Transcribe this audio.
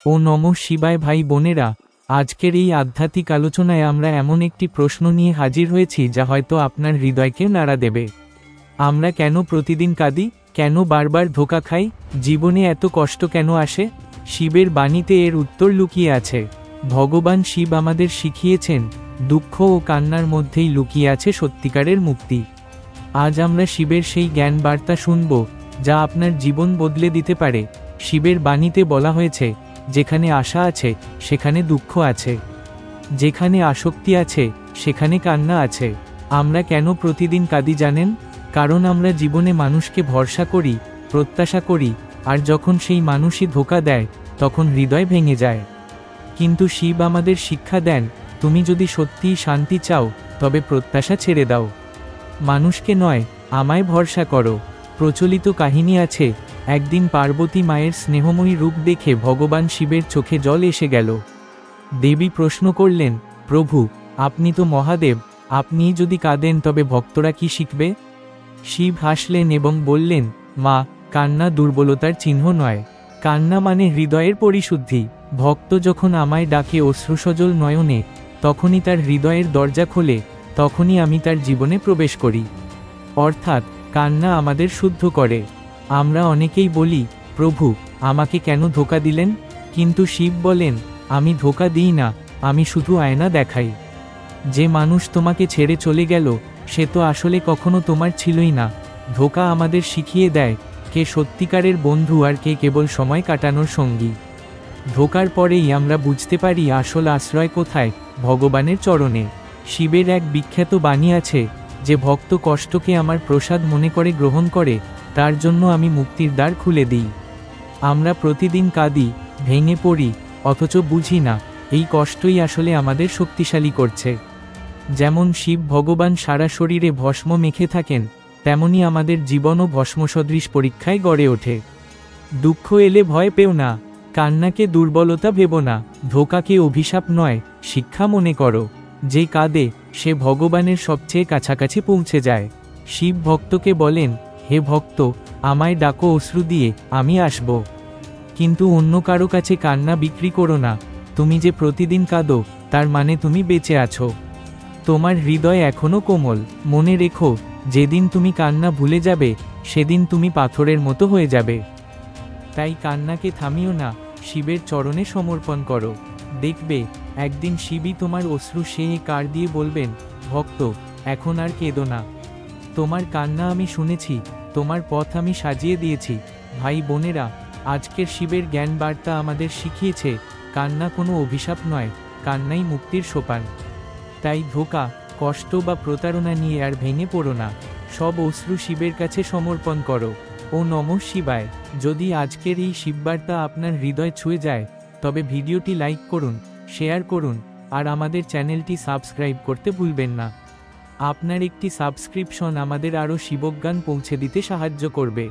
ও নমঃ শিবায়। ভাই বোনেরা, আজকের এই আধ্যাত্মিক আলোচনায় আমরা এমন একটি প্রশ্ন নিয়ে হাজির হয়েছি যা হয়তো আপনার হৃদয়কে নাড়া দেবে। আমরা কেন প্রতিদিন কাঁদি? কেন বারবার ধোঁকা খাই? জীবনে এত কষ্ট কেন আসে? শিবের বাণীতে এর উত্তর লুকিয়ে আছে। ভগবান শিব আমাদের শিখিয়েছেন, দুঃখ ও কান্নার মধ্যেই লুকিয়ে আছে সত্যিকারের মুক্তি। আজ আমরা শিবের সেই জ্ঞান বার্তা শুনব, যা আপনার জীবন বদলে দিতে পারে। শিবের বাণীতে বলা হয়েছে, যেখানে আশা আছে সেখানে দুঃখ আছে, যেখানে আসক্তি আছে সেখানে কান্না আছে। আমরা কেন প্রতিদিন কাঁদি জানেন? কারণ আমরা জীবনে মানুষকে ভরসা করি, প্রত্যাশা করি, আর যখন সেই মানুষই ধোঁকা দেয় তখন হৃদয় ভেঙে যায়। কিন্তু শিব আমাদের শিক্ষা দেন, তুমি যদি সত্যিই শান্তি চাও তবে প্রত্যাশা ছেড়ে দাও। মানুষকে নয়, আমায় ভরসা করো। প্রচলিত কাহিনী আছে, একদিন পার্বতী মায়ের স্নেহময়ী রূপ দেখে ভগবান শিবের চোখে জল এসে গেল। দেবী প্রশ্ন করলেন, প্রভু, আপনি তো মহাদেব, আপনিই যদি কাঁদেন তবে ভক্তরা কি শিখবে? শিব হাসলেন এবং বললেন, মা, কান্না দুর্বলতার চিহ্ন নয়, কান্না মানে হৃদয়ের পরিশুদ্ধি। ভক্ত যখন আমায় ডাকে অশ্রুসজল নয়নে, তখনই তার হৃদয়ের দরজা খোলে, তখনই আমি তার জীবনে প্রবেশ করি। অর্থাৎ কান্না আমাদের শুদ্ধ করে। আমরা অনেকেই বলি, প্রভু, আমাকে কেন ধোঁকা দিলেন? কিন্তু শিব বলেন, আমি ধোঁকা দিই না, আমি শুধু আয়না দেখাই। যে মানুষ তোমাকে ছেড়ে চলে গেল সে তো আসলে কখনো তোমার ছিলই না। ধোঁকা আমাদের শিখিয়ে দেয় কে সত্যিকারের বন্ধু আর কে কেবল সময় কাটানোর সঙ্গী। ধোঁকার পরেই আমরা বুঝতে পারি আসল আশ্রয় কোথায়, ভগবানের চরণে। শিবের এক বিখ্যাত বাণী আছে, যে ভক্ত কষ্টকে আমার প্রসাদ মনে করে গ্রহণ করে, তার জন্য আমি মুক্তির দ্বার খুলে দিই। আমরা প্রতিদিন কাঁদি, ভেঙে পড়ি, অথচ বুঝি না এই কষ্টই আসলে আমাদের শক্তিশালী করছে। যেমন শিব ভগবান সারা শরীরে ভস্ম মেখে থাকেন, তেমনি আমাদের জীবনও ভস্মসদৃশ পরীক্ষায় গড়ে ওঠে। দুঃখ এলে ভয় পেও না, কান্নাকে দুর্বলতা ভেবো না, ধোঁকাকে অভিশাপ নয়, শিক্ষা মনে করো। যে কাঁদে সে ভগবানের সবচেয়ে কাছাকাছি পৌঁছে যায়। শিব ভক্তকে বলেন, হে ভক্ত, আমায় ডাকো অশ্রু দিয়ে, আমি আসব। কিন্তু অন্য কারো কাছে কান্না বিক্রি করো না। তুমি যে প্রতিদিন কাঁদো তার মানে তুমি বেঁচে আছো। তোমার হৃদয় এখনো কোমল। মনে রেখো, যেদিন তুমি কান্না ভুলে যাবে সেদিন তুমি পাথরের মতো হয়ে যাবে। তাই কান্নাকে থামিও না, শিবের চরণে সমর্পণ করো। দেখবে একদিন শিবই তোমার অশ্রু সেয়ে কার দিয়ে বলবেন, ভক্ত, এখন আর কেঁদো না। তোমার কান্না আমি শুনেছি, তোমার পথ আমি সাজিয়ে দিয়েছি। ভাই বোনেরা, আজকের শিবের জ্ঞান বার্তা আমাদের শিখিয়েছে, কান্না কোনো অভিশাপ নয়, কান্নাই মুক্তির সোপান। তাই ধোঁকা, কষ্ট বা প্রতারণা নিয়ে আর ভেঙে পড়ো না। সব অশ্রু শিবের কাছে সমর্পণ করো। ও নমঃ শিবায়। যদি আজকের এই শিববার্তা আপনার হৃদয় ছুঁয়ে যায় তবে ভিডিওটি লাইক করুন, শেয়ার করুন, আর আমাদের চ্যানেলটি সাবস্ক্রাইব করতে ভুলবেন না। আপনার একটি সাবস্ক্রিপশন আমাদের আরও শিবজ্ঞান পৌঁছে দিতে সাহায্য করবে।